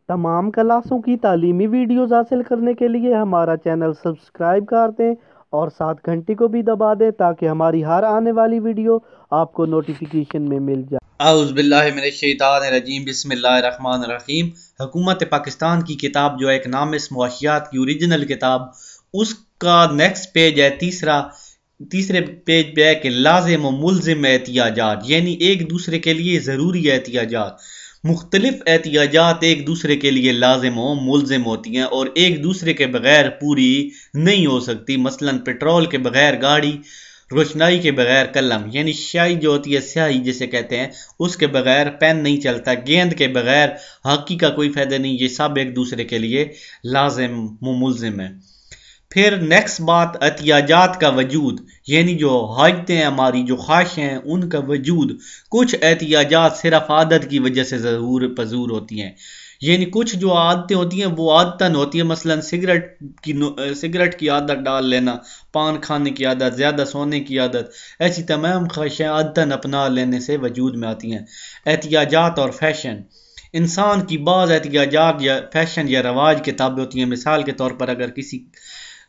تمام کلاسوں کی تعلیمی ویڈیوز حاصل کرنے کے لیے ہمارا چینل سبسکرائب کر دیں اور ساتھ گھنٹی کو بھی دبا دیں تاکہ ہماری ہر آنے والی ویڈیو آپ کو نوٹیفیکیشن میں مل جائے۔ اعوذ باللہ من الشیطان الرجیم، بسم اللہ الرحمن الرحیم۔ حکومت پاکستان کی کتاب جو ایک نامس معاشیات کی اوریجنل کتاب، اس کا نیکسٹ پیج ہے تیسرے پیج پہ ہے کہ لازم و ملزم احتیاجات، یعنی ایک دوسرے کے لیے ضروری احتیاجات۔ مختلف احتیاجات ایک دوسرے کے لیے لازم و ملزم ہوتی ہیں اور ایک دوسرے کے بغیر پوری نہیں ہو سکتی۔ مثلا پیٹرول کے بغیر گاڑی، روشنائی کے بغیر قلم، یعنی شائی جو ہوتی ہے سیاہی جسے کہتے ہیں، اس کے بغیر پین نہیں چلتا، گیند کے بغیر ہاکی کا کوئی فائدہ نہیں۔ یہ سب ایک دوسرے کے لیے لازم و ملزم ہے۔ پھر نیکسٹ بات احتیاجات کا وجود، یعنی جو حاجتیں ہیں ہماری، جو خواہشیں ہیں، ان کا وجود۔ کچھ احتیاجات صرف عادت کی وجہ سے ضرور پذور ہوتی ہیں، یعنی کچھ جو عادتیں ہوتی ہیں وہ عادتاً ہوتی ہیں۔ مثلا سگریٹ کی عادت ڈال لینا، پان کھانے کی عادت، زیادہ سونے کی عادت، ایسی تمام خواہشیں عادتاً اپنا لینے سے وجود میں آتی ہیں۔ احتیاجات اور فیشن، انسان کی بعض احتیاجات یا فیشن یا رواج کے تابع ہوتی ہیں۔ مثال کے طور پر اگر کسی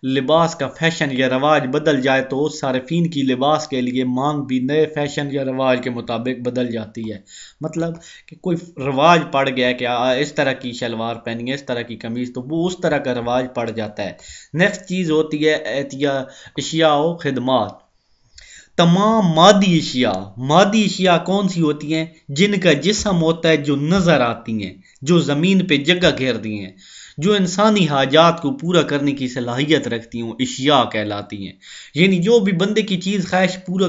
لباس کا فیشن یا رواج بدل جائے تو اس صارفین کی لباس کے لیے مانگ بھی نئے فیشن یا رواج کے مطابق بدل جاتی ہے۔ مطلب کہ کوئی رواج پڑ گیا کہ اس طرح کی شلوار پہنی ہے، اس طرح کی قمیض، تو وہ اس طرح کا رواج پڑ جاتا ہے۔ نیکسٹ چیز ہوتی ہے اشیاء و خدمات۔ تمام مادی اشیاء کون سی ہوتی ہیں؟ جن کا جسم ہوتا ہے، جو نظر آتی ہیں، جو زمین پہ جگہ گھیرتی ہیں، جو انسانی حاجات کو پورا کرنے کی صلاحیت رکھتی ہوں، اشیاء کہلاتی ہیں۔ یعنی جو بھی بندے کی چیز خواہش پورا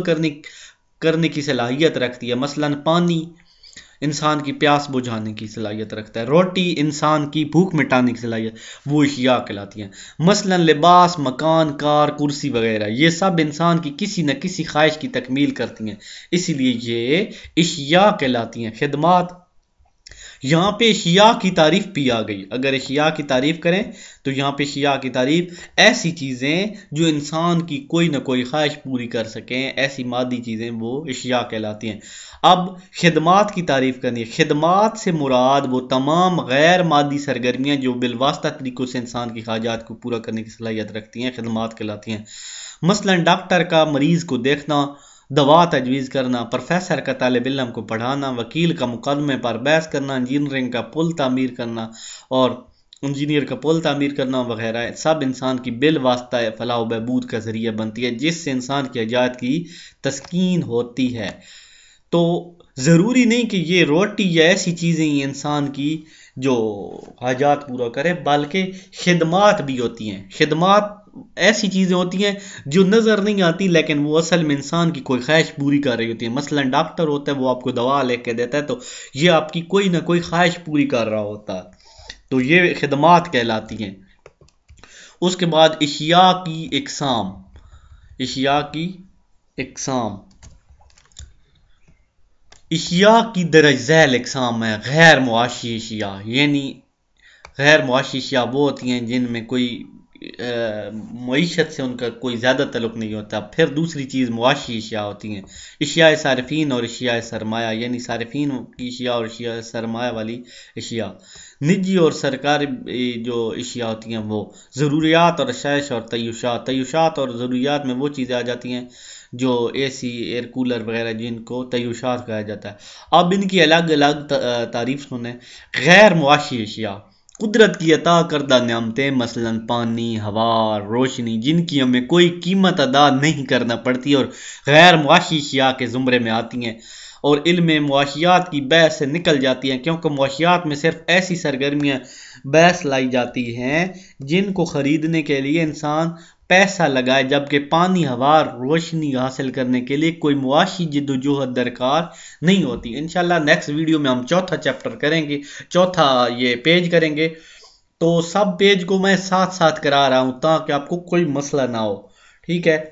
کرنے کی صلاحیت رکھتی ہے۔ مثلا پانی انسان کی پیاس بجھانے کی صلاحیت رکھتا ہے، روٹی انسان کی بھوک مٹانے کی صلاحیت، وہ اشیاء کہلاتی ہیں۔ مثلا لباس، مکان، کار، کرسی وغیرہ، یہ سب انسان کی کسی نہ کسی خواہش کی تکمیل کرتی ہیں، اسی لیے یہ اشیاء کہلاتی ہیں۔ خدمات، یہاں پہ اشیاء کی تعریف بھی آ گئی۔ اگر اشیاء کی تعریف کریں تو یہاں پہ اشیاء کی تعریف ایسی چیزیں جو انسان کی کوئی نہ کوئی خواہش پوری کر سکیں، ایسی مادی چیزیں، وہ اشیاء کہلاتی ہیں۔ اب خدمات کی تعریف کرنی ہے۔ خدمات سے مراد وہ تمام غیر مادی سرگرمیاں جو بالواسطہ طریقوں سے انسان کی حاجات کو پورا کرنے کی صلاحیت رکھتی ہیں، خدمات کہلاتی ہیں۔ مثلا ڈاکٹر کا مریض کو دیکھنا، دوا تجویز کرنا، پروفیسر کا طالب علم کو پڑھانا، وکیل کا مقدمے پر بحث کرنا، انجینئر کا پل تعمیر کرنا وغیرہ، سب انسان کی بالواسطہ فلاح و بہبود کا ذریعہ بنتی ہے، جس سے انسان کی حاجات کی تسکین ہوتی ہے۔ تو ضروری نہیں کہ یہ روٹی یا ایسی چیزیں ہی انسان کی جو حاجات پورا کرے، بلکہ خدمات بھی ہوتی ہیں۔ خدمات ایسی چیزیں ہوتی ہیں جو نظر نہیں آتی لیکن وہ اصل میں انسان کی کوئی خواہش پوری کر رہی ہوتی ہے۔ مثلا ڈاکٹر ہوتا ہے، وہ آپ کو دوا لے کے دیتا ہے تو یہ آپ کی کوئی نہ کوئی خواہش پوری کر رہا ہوتا ہے، تو یہ خدمات کہلاتی ہیں۔ اس کے بعد اشیاء کی اقسام۔ اشیاء کی درج ذیل اقسام ہے۔ غیر معاشی اشیاء، یعنی غیر معاشی اشیاء وہ ہوتی ہیں جن میں کوئی معیشت سے ان کا کوئی زیادہ تعلق نہیں ہوتا۔ پھر دوسری چیز معاشی اشیاء ہوتی ہیں، اشیاء صارفین اور اشیاء سرمایہ، یعنی صارفین کی اشیاء اور اشیاء سرمایہ والی اشیاء۔ نجی اور سرکاری جو اشیاء ہوتی ہیں وہ ضروریات اور آسائش اور تعیشات اور ضروریات میں وہ چیزیں آ جاتی ہیں جو اے سی، ایئر کولر وغیرہ، جن کو تعیشات کہا جاتا ہے۔ اب ان کی الگ الگ تعریف سنیں۔ غیر معاشی اشیاء، قدرت کی عطا کردہ نعمتیں، مثلا پانی، ہوا، روشنی، جن کی ہمیں کوئی قیمت ادا نہیں کرنا پڑتی اور غیر معاشی اشیاء کے زمرے میں آتی ہیں اور علم معاشیات کی بحث سے نکل جاتی ہیں، کیونکہ معاشیات میں صرف ایسی سرگرمیاں بحث لائی جاتی ہیں جن کو خریدنے کے لیے انسان پیسہ لگائے، جبکہ پانی، ہوا، روشنی حاصل کرنے کے لیے کوئی معاشی جد و جہد درکار نہیں ہوتی۔ انشاءاللہ نیکسٹ ویڈیو میں ہم چوتھا چیپٹر کریں گے، چوتھا یہ پیج کریں گے، تو سب پیج کو میں ساتھ ساتھ کرا رہا ہوں تاکہ آپ کو کوئی مسئلہ نہ ہو، ٹھیک ہے۔